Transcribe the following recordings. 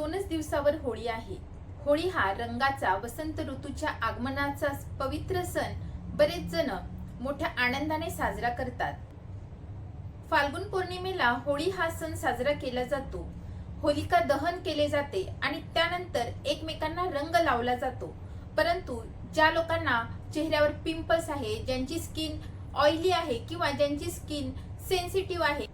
2च दिवसावर होळी आहे। होळी हा रंगाचा, वसंत ऋतूच्या आगमनाचा पवित्र सण बरेच जण मोठ्या आनंदाने साजरा करतात। फाल्गुन पौर्णिमेला होळी हा सण साजरा केला जातो। होलिका दहन केले जाते आणि त्यानंतर एकमेकांना रंग लावला जातो। परंतु ज्या लोकांना चेहऱ्यावर पिंपल्स आहे, ज्यांची स्किन ऑइली आहे किंवा ज्यांची स्किन सेन्सिटिव्ह आहे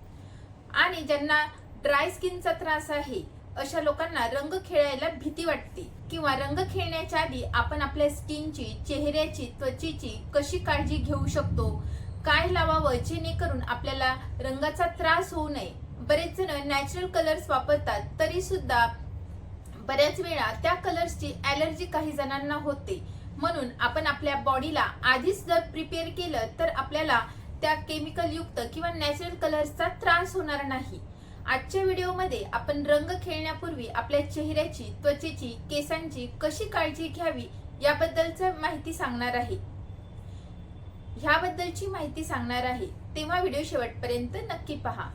आणि ज्यांना ड्राय स्किनचा त्रास आहे, अशा लोकांना रंग खेळायला भीती वाटते किंवा रंग खेळण्याच्या आधी आपण आपल्या स्किनची, चेहऱ्याची, त्वचेची कशी काळजी घेऊ शकतो, काय लावावं जेणेकरून आपल्याला रंगाचा त्रास होऊ नये। बरेच जण नॅचरल कलर्स वापरतात, तरी सुद्धा बऱ्याच वेळा त्या कलर्सची ॲलर्जी काही जणांना होते। म्हणून आपण आपल्या बॉडीला आधीच जर प्रिपेअर केलं तर आपल्याला त्या केमिकल युक्त किंवा नॅचरल कलर्सचा त्रास होणार नाही। आजच्या व्हिडिओमध्ये आपण रंग खेळण्यापूर्वी आपल्या चेहऱ्याची, त्वचेची, केसांची कशी काळजी घ्यावी याबद्दलची माहिती सांगणार आहे। तेव्हा व्हिडिओ शेवटपर्यंत नक्की पहा।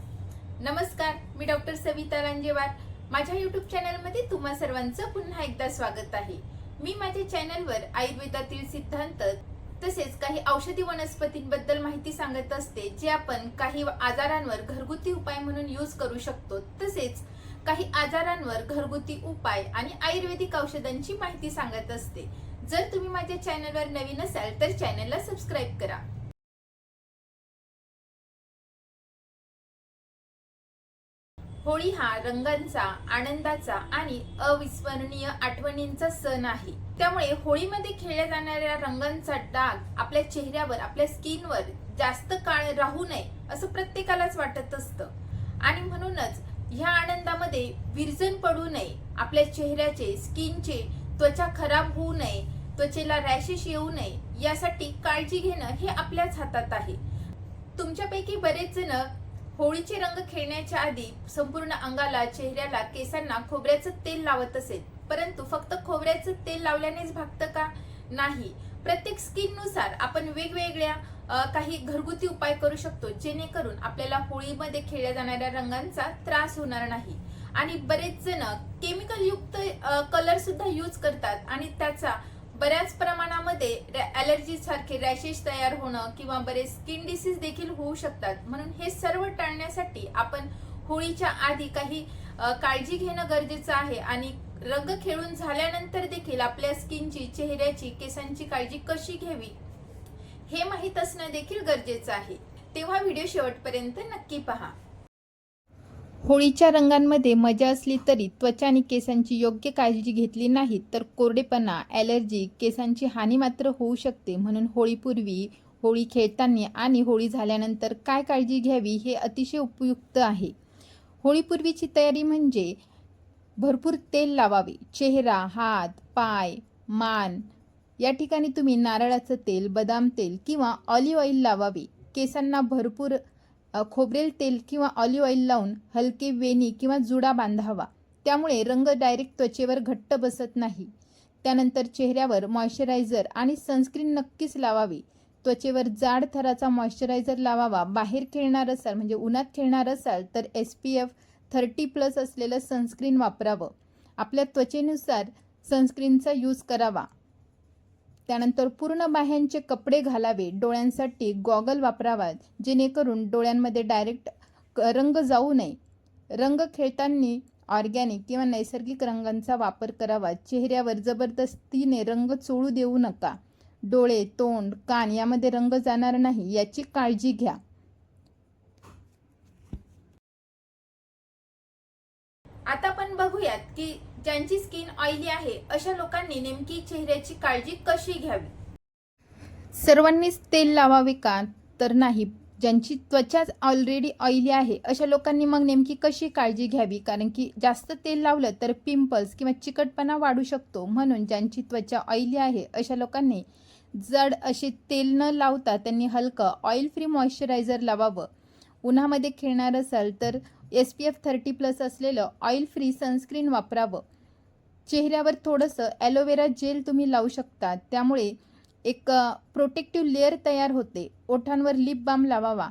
नमस्कार, मी डॉक्टर सविता लांजेवार। माझ्या YouTube चॅनलमध्ये तुम्हा सर्वांचं पुन्हा एकदा स्वागत आहे। मी माझ्या चॅनलवर आयुर्वेदातील सिद्धांत तसेच काही औषधी वनस्पतींबद्दल माहिती सांगत असते, जे आपण काही आजारांवर घरगुती उपाय म्हणून यूज करू शकतो। तसेच काही आजारांवर घरगुती उपाय आणि आयुर्वेदिक औषधांची माहिती सांगत असते। जर तुम्ही माझ्या चॅनलवर नवीन असाल तर चॅनलला सबस्क्राइब करा। होळी हा रंगांचा, आनंदाचा आणि अविस्मरणीय आठवणींचा सण आहे। त्यामुळे होळीमध्ये खेळल्या जाणाऱ्या रंगांचा डाग आपल्या चेहऱ्यावर, आपल्या स्किनवर जास्त काळ राहू नये असं प्रत्येकालाच वाटत असतं आणि म्हणूनच ह्या आनंदामध्ये विरजण पडू नये, आपल्या चेहऱ्याचे, स्किनचे, त्वचा खराब होऊ नये, त्वचेला रॅशेस येऊ नये यासाठी काळजी घेणं हे आपल्याच हातात आहे। तुमच्यापैकी बरेच जण होळीचे रंग खेळण्याच्या आधी संपूर्ण अंगाला, चेहऱ्याला, केसांना खोबऱ्याचं तेल लावत असेल, परंतु फक्त खोबऱ्याचं तेल लावल्यानेच भागतं का? नाही, प्रत्येक स्किन नुसार आपण वेगवेगळ्या काही घरगुती उपाय करू शकतो, जेणेकरून आपल्याला होळीमध्ये खेळल्या जाणाऱ्या रंगांचा त्रास होणार नाही। आणि बरेच जण केमिकल युक्त कलर सुद्धा यूज करतात आणि त्याचा बऱ्याच प्रमाणामध्ये ॲलर्जी सारखे रॅशेस तयार होणं किंवा बरेच स्किन डिसीज देखील होऊ शकतात। म्हणून हे सर्व टाळण्यासाठी आपण होळीच्या आधी काही काळजी घेणं गरजेचं आहे आणि रंग खेळून झाल्यानंतर देखील आपल्या स्किनची, चेहऱ्याची, केसांची काळजी कशी घ्यावी हे माहीत असणं देखील गरजेचं आहे। तेव्हा व्हिडिओ शेवटपर्यंत नक्की पहा। होळीच्या रंगांमध्ये मजा असली तरी त्वचा आणि केसांची योग्य काळजी घेतली नाही तर कोरडेपणा, ॲलर्जी, केसांची हानी मात्र होऊ शकते। म्हणून होळीपूर्वी, होळी खेळताना आणि होळी झाल्यानंतर काय काळजी घ्यावी हे अतिशय उपयुक्त आहे। होळीपूर्वीची तयारी म्हणजे भरपूर तेल लावावे। चेहरा, हात, पाय, मान या ठिकाणी तुम्ही नारळाचं तेल, बदाम तेल किंवा ऑलिव्ह ऑइल लावावे। केसांना भरपूर खोबरेल तेल किंवा ऑलिव्ह ऑइल लावून हलके वेणी किंवा जुडा बांधावा, त्यामुळे रंग डायरेक्ट त्वचेवर घट्ट बसत नाही। त्यानंतर चेहऱ्यावर मॉइश्चरायझर आणि सनस्क्रीन नक्कीच लावावे। त्वचेवर जाड थराचा मॉइश्चरायझर लावावा। बाहेर खेळणार असाल म्हणजे उन्हात खेळणार असाल तर SPF 30+ असलेलं सनस्क्रीन वापरावं। आपल्या त्वचेनुसार सनस्क्रीनचा यूज करावा। त्यानंतर पूर्ण बाह्यांचे कपडे घालावे। डोळ्यांसाठी गॉगल वापरावा, जेणेकरून डोळ्यांमध्ये डायरेक्ट रंग जाऊ नये। रंग खेळताना ऑर्गॅनिक किंवा नैसर्गिक रंगांचा वापर करावा। चेहऱ्यावर जबरदस्तीने रंग चोळू देऊ नका। डोळे, तोंड, कान यामध्ये रंग जाणार नाही याची काळजी घ्या। आता आपण बघूयात की ज्यांची स्किन ऑइली आहे अशा लोकांनी नेमकी चेहऱ्याची काळजी कशी घ्यावी। सर्वांनीच तेल लावावे का? तर नाही। ज्यांची त्वचा ऑलरेडी ऑइली आहे अशा लोकांनी मग नेमकी कशी काळजी घ्यावी? कारण की जास्त तेल लावलं तर पिंपल्स किंवा चिकटपणा वाढू शकतो। म्हणून ज्यांची त्वचा ऑइली आहे अशा लोकांनी जड असे तेल न लावता त्यांनी हलकं ऑइल फ्री मॉइश्चरायझर लावावं। उन्हामध्ये खेळणार असाल तर SPF 30+ असलेलं ऑइल फ्री सनस्क्रीन वापरावं। चेहऱ्यावर थोडंसं ॲलोवेरा जेल तुम्ही लावू शकता, त्यामुळे एक प्रोटेक्टिव्ह लेअर तयार होते। ओठांवर लिप बाम लावावा।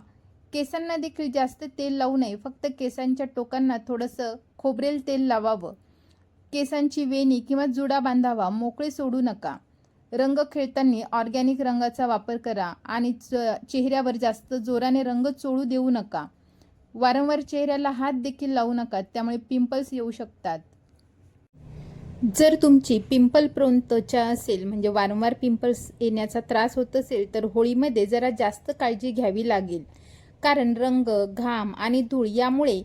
केसांना देखील जास्त तेल लावू नये, फक्त केसांच्या टोकांना थोडंसं खोबरेल तेल लावावं। केसांची वेणी किंवा जुडा बांधावा, मोकळे सोडू नका. रंग खेळताना ऑर्गॅनिक रंगाचा वापर करा आणि चेहऱ्यावर जास्त जोराने रंग चोळू देऊ नका. वारंवार चेहऱ्याला हात देखील लावू नका, त्यामुळे पिंपल्स येऊ शकतात. जर तुमची पिंपल प्रोन त्वचा असेल, म्हणजे वारंवार पिंपल्स येण्याचा त्रास होत असेल, तर होळीमध्ये जरा जास्त काळजी घ्यावी लागेल. कारण रंग, घाम आणि धूळ यामुळे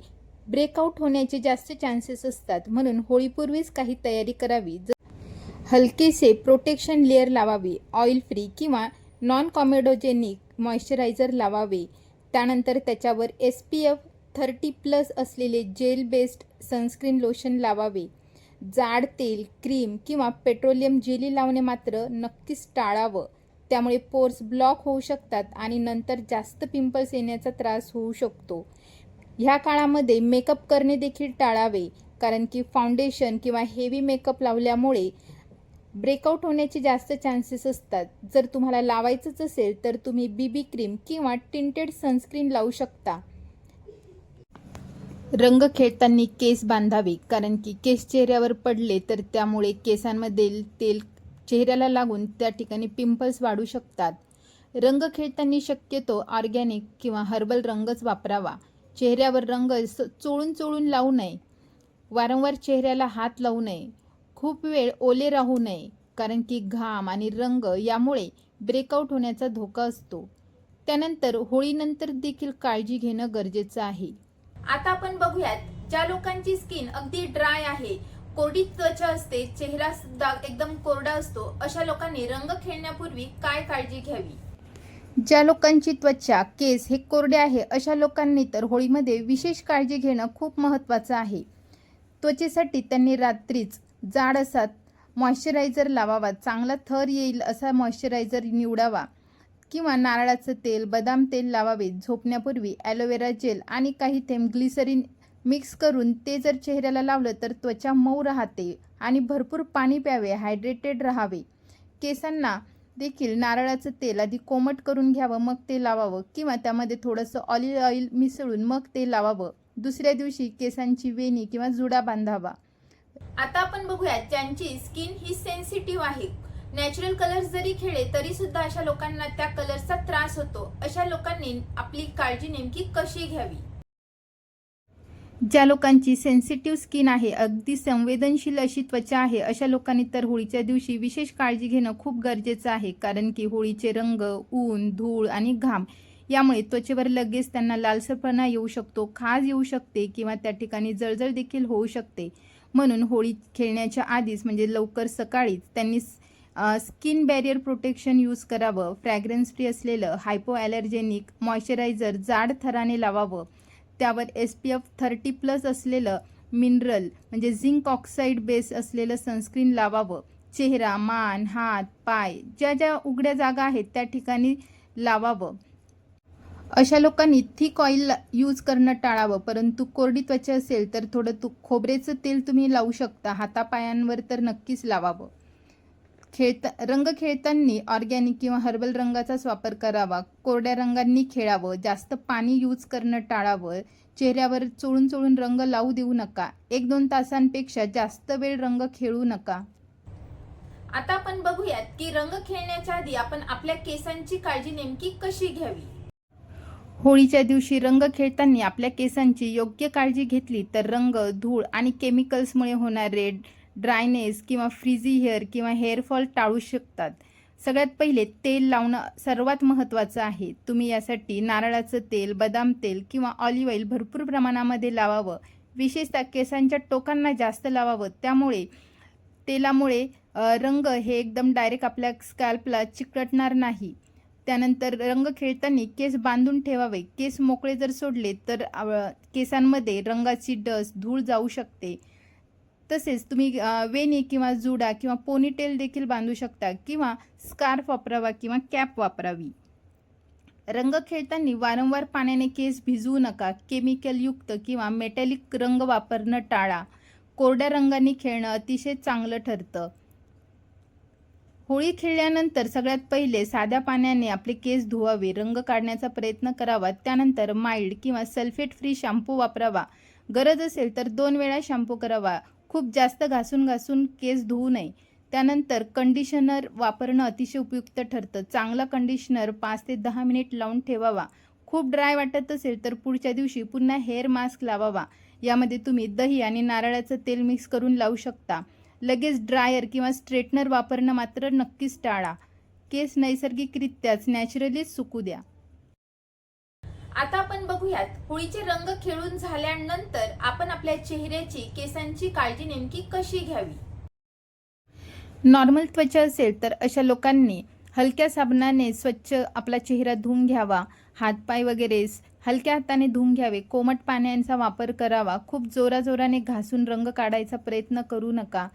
ब्रेकआउट होण्याचे जास्त चान्सेस असतात. म्हणून होळीपूर्वीच काही तयारी करावी. हलकेसे प्रोटेक्शन लेअर लावावे. ऑइल फ्री किंवा नॉन कॉमेडोजेनिक मॉइश्चरायझर लावावे. त्यानंतर त्याच्यावर SPF 30+ असलेले जेल बेस्ड सनस्क्रीन लोशन लावावे. जाड तेल, क्रीम किंवा पेट्रोलियम जेली लावणे मात्र नक्कीच टाळावं. त्यामुळे पोर्स ब्लॉक होऊ शकतात आणि नंतर जास्त पिंपल्स येण्याचा त्रास होऊ शकतो. ह्या काळामध्ये मेकअप करणे देखील टाळावे, कारण की फाउंडेशन किंवा हेवी मेकअप लावल्यामुळे ब्रेकआउट होण्याचे जास्त चान्सेस असतात. जर तुम्हाला लावायचंच असेल तर तुम्ही BB क्रीम किंवा टिंटेड सनस्क्रीन लावू शकता. रंग खेळताना केस बांधावे, कारण की केस चेहऱ्यावर पडले तर त्यामुळे केसांमधील तेल चेहऱ्याला लागून त्या ठिकाणी पिंपल्स वाढू शकतात. रंग खेळताना शक्यतो ऑर्गॅनिक किंवा हर्बल रंगच वापरावा. चेहऱ्यावर रंग चोळून लावू नये. वारंवार चेहऱ्याला हात लावू नये. खूप वेळ ओले राहू नये, कारण की घाम आणि रंग यामुळे ब्रेकआउट होण्याचा धोका असतो. त्यानंतर होळीनंतर देखील काळजी घेणं गरजेचं आहे. आता आपण बघूयात, ज्या लोकांची स्किन अगदी ड्राय आहे, कोरडी त्वचा असते, चेहरा सुद्धा एकदम कोरडा असतो, अशा लोकांनी रंग खेळण्यापूर्वी काय काळजी घ्यावी. ज्या लोकांची त्वचा, केस हे कोरडे आहे, अशा लोकांनी तर होळीमध्ये विशेष काळजी घेणं खूप महत्त्वाचं आहे. त्वचेसाठी त्यांनी रात्रीच जाड असा मॉइश्चरायझर लावावा. चांगला थर येईल असा मॉइश्चरायझर निवडावा किंवा नारळाचं तेल, बदाम तेल लावावे. झोपण्यापूर्वी ॲलोवेरा जेल आणि काही थेंब ग्लिसरीन मिक्स करून ते जर चेहऱ्याला लावलं तर त्वचा मऊ राहते. आणि भरपूर पाणी प्यावे, हायड्रेटेड राहावे. केसांना देखील नारळाचं तेल आधी कोमट करून घ्यावं, मग ते लावावं किंवा त्यामध्ये थोडंसं ऑलिव्ह ऑइल मिसळून मग ते लावावं. दुसऱ्या दिवशी केसांची वेणी किंवा जुडा बांधावा. आता आपण बघूयात, ज्यांची स्किन ही सेन्सिटिव्ह आहे, नॅचरल कलर्स जरी खेळले तरी सुद्धा अशा लोकांना त्या कलर्सचा त्रास होतो. अशा लोकांनी आपली काळजी नेमकी कशी घ्यावी. ज्या लोकांची सेन्सिटिव्ह स्किन आहे, अगदी संवेदनशील अशी त्वचा आहे, अशा लोकांनी तर होळीच्या दिवशी विशेष काळजी घेणं खूप गरजेचं आहे. कारण की होळीचे रंग, ऊन, धूळ आणि घाम यामुळे त्वचेवर लगेच त्यांना लालसरपणा येऊ शकतो, खाज येऊ शकते किंवा त्या ठिकाणी जळजळ देखील होऊ शकते. म्हणून होळी खेळण्याच्या आधीच, म्हणजे लवकर सकाळीच त्यांनी स्किन बॅरियर प्रोटेक्शन यूज करावं. फ्रॅग्रन्स फ्री असलेलं हायपो ॲलर्जेनिक मॉइश्चरायझर जाड थराने लावावं. त्यावर SPF 30+ असलेलं मिनरल म्हणजे झिंक ऑक्साईड बेस असलेलं सनस्क्रीन लावावं. चेहरा, मान, हात, पाय ज्या ज्या उघड्या जागा आहेत त्या ठिकाणी लावावं. अशा लोकांनी थिक ऑइल यूज करणं टाळावं. परंतु कोरडी त्वचा असेल तर थोडं खोबरेचं तेल तुम्ही लावू शकता. हातापायांवर तर नक्कीच लावावं. रंग खेळताना ऑर्गॅनिक किंवा हर्बल रंगाचाच वापर करावा. कोरड्या रंगांनी खेळावं. जास्त पाणी यूज करणं टाळावं. चेहऱ्यावर चोळून रंग लावू देऊ नका. 1-2 तासांपेक्षा जास्त वेळ रंग खेळू नका. आता आपण बघूयात की रंग खेळण्याच्या आधी आपण आपल्या केसांची काळजी नेमकी कशी घ्यावी. होळीच्या दिवशी रंग खेळताना आपल्या केसांची योग्य काळजी घेतली तर रंग, धूळ आणि केमिकल्समुळे होणारे ड्रायनेस किंवा फ्रीझी हेअर किंवा हेअरफॉल टाळू शकतात. सगळ्यात पहिले तेल लावणं सर्वात महत्त्वाचं आहे. तुम्ही यासाठी नारळाचं तेल, बदाम तेल किंवा ऑलिव्ह ऑइल भरपूर प्रमाणामध्ये लावावं. विशेषतः केसांच्या टोकांना जास्त लावावं. त्यामुळे तेलामुळे रंग हे एकदम डायरेक्ट आपल्या स्कॅल्पला चिकटणार नाही. त्यानंतर रंग खेळताना केस बांधून ठेवावे. केस मोकळे जर सोडले तर केसांमध्ये रंगाची डस्ट, धूळ जाऊ शकते. तसेच तुम्ही वेणी किंवा जुडा किंवा पोनीटेल देखील बांधू शकता किंवा स्कार्फ वापरावा किंवा कॅप वापरावी. रंग खेळताना वारंवार पाण्याने केस भिजवू नका. केमिकलयुक्त किंवा मेटॅलिक रंग वापरणं टाळा. कोरड्या रंगांनी खेळणं अतिशय चांगलं ठरतं. होळी खेळल्यानंतर सगळ्यात पहिले साध्या पाण्याने आपले केस धुवावे. रंग काढण्याचा प्रयत्न करावा. त्यानंतर माइल्ड किंवा सल्फेट फ्री शॅम्पू वापरावा. गरज असेल तर 2 वेळा शॅम्पू करावा. खूप जास्त घासून केस धुवू नये. त्यानंतर कंडिशनर वापरणं अतिशय उपयुक्त ठरतं. चांगला कंडिशनर 5 ते 10 मिनिट लावून ठेवावा. खूप ड्राय वाटत असेल तर पुढच्या दिवशी पुन्हा हेअर मास्क लावावा. यामध्ये तुम्ही दही आणि नारळाचं तेल मिक्स करून लावू शकता. लगेच ड्रायर किंवा स्ट्रेटनर वापरणं मात्र नक्कीच टाळा. केस नैसर्गिकरित्याच नॅचरलीच सुकू द्या. आता आपण बघूयात होळीचे रंग खेळून झाल्यानंतर आपण आपल्या चेहऱ्याची केसांची काळजी नेमकी कशी घ्यावी. नॉर्मल त्वचा असेल तर अशा लोकांनी हलक्या साबणाने स्वच्छ आपला चेहरा धुवून घ्यावा. हातपाय वगैरे हलक्या हाताने धुवून घ्यावे. कोमट पाण्याचा वापर करावा. खूप जोराजोराने घासून रंग काढायचा प्रयत्न करू नका.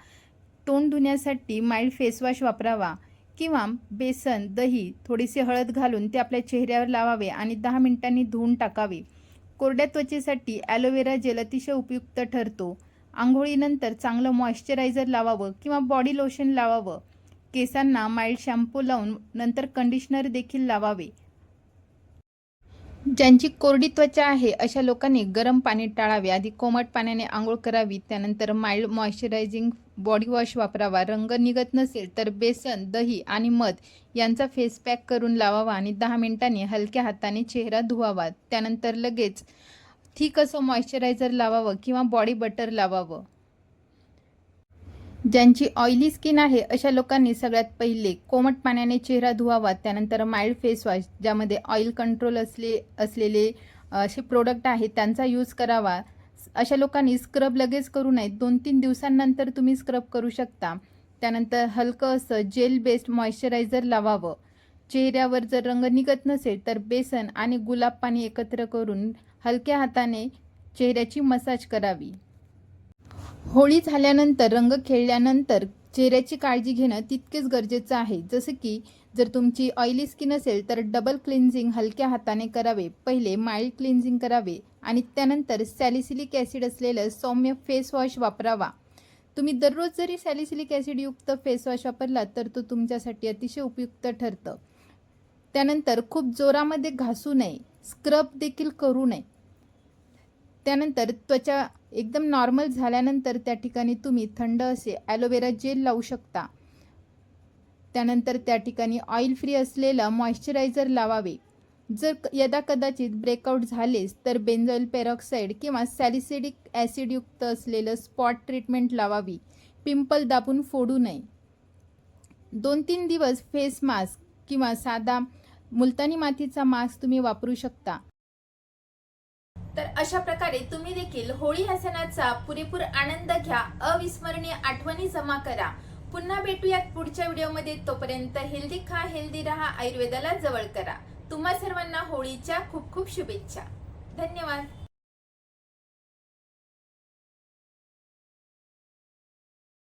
तोंड धुण्यासाठी माइल्ड फेसवॉश वापरावा किंवा बेसन, दही, थोडीशी हळद घालून ते आपल्या चेहऱ्यावर लावावे आणि 10 मिनिटांनी धुवून टाकावे. कोरड्या त्वचेसाठी ॲलोवेरा जेल अतिशय उपयुक्त ठरतो. आंघोळीनंतर चांगलं मॉइश्चरायझर लावावं किंवा बॉडी लोशन लावावं. केसांना माइल्ड शॅम्पू लावून नंतर कंडिशनर देखील लावावे. ज्यांची कोरडी त्वचा आहे अशा लोकांनी गरम पाणी टाळावे. आधी कोमट पाण्याने आंघोळ करावी. त्यानंतर माइल्ड मॉइश्चरायझिंग बॉडी वॉश वापरावा. रंग निघत नसेल तर बेसन, दही आणि मध यांचा फेस पॅक करून लावावा आणि 10 मिनिटांनी हलक्या हाताने चेहरा धुवावा. त्यानंतर लगेच थिक असं मॉइश्चरायझर लावावं किंवा बॉडी बटर लावावं. ज्यांची ऑइली स्किन आहे अशा लोकांनी सगळ्यात पहिले कोमट पाण्याने चेहरा धुवावा. त्यानंतर माइल्ड फेस वॉश ज्यामध्ये ऑइल कंट्रोल असलेले असे प्रोडक्ट आहेत त्यांचा यूज करावा. अशा लोकांनी स्क्रब लगेच करू नये. 2-3 दिवसांनंतर तुम्ही स्क्रब करू शकता. त्यानंतर हलकं असं जेल बेस्ड मॉइश्चरायझर लावावं. चेहऱ्यावर जर रंग निघत नसेल तर बेसन आणि गुलाब पाणी एकत्र करून हलक्या हाताने चेहऱ्याची मसाज करावी. होळी झाल्यानंतर रंग खेळल्यानंतर चेहऱ्याची काळजी घेणं तितकेच गरजेचं आहे. जसं की जर तुमची ऑइली स्किन असेल तर डबल क्लिन्झिंग हलक्या हाताने करावे. पहिले माइल्ड क्लिन्झिंग करावे आणि त्यानंतर सॅलिसिलिक ॲसिड असलेलं सौम्य फेस वॉश वापरावा. तुम्ही दररोज जरी सॅलिसिलिक ॲसिडयुक्त फेस वॉश वापरला तर तो तुमच्यासाठी अतिशय उपयुक्त ठरतं. त्यानंतर खूप जोरामध्ये घासू नये. स्क्रब देखील करू नये. त्यानंतर त्वचा एकदम नॉर्मल झाल्यानंतर त्या ठिकाणी तुम्ही थंड असे ॲलोवेरा जेल लावू शकता. त्यानंतर त्या ठिकाणी ऑइल फ्री असलेलं मॉइश्चरायझर लावावे. जर यदाकदाचित ब्रेकआउट झालेच तर बेन्झोइल पेरॉक्साईड किंवा सॅलिसिलिक ॲसिडयुक्त असलेलं स्पॉट ट्रीटमेंट लावावी. पिंपल दाबून फोडू नये. 2-3 दिवस फेस मास्क किंवा साधा मुलतानी मातीचा मास्क तुम्ही वापरू शकता. तर अशा प्रकारे तुम्ही देखील होळी या सणाचा पुरेपूर आनंद घ्या. अविस्मरणीय आठवणी जमा करा. पुन्हा भेटूयात पुढच्या व्हिडिओमध्ये. तोपर्यंत हेल्दी खा, हेल्दी रहा, आयुर्वेदाला जवळ करा. तुम्हा सर्वांना होळीच्या खूप खूप शुभेच्छा. धन्यवाद.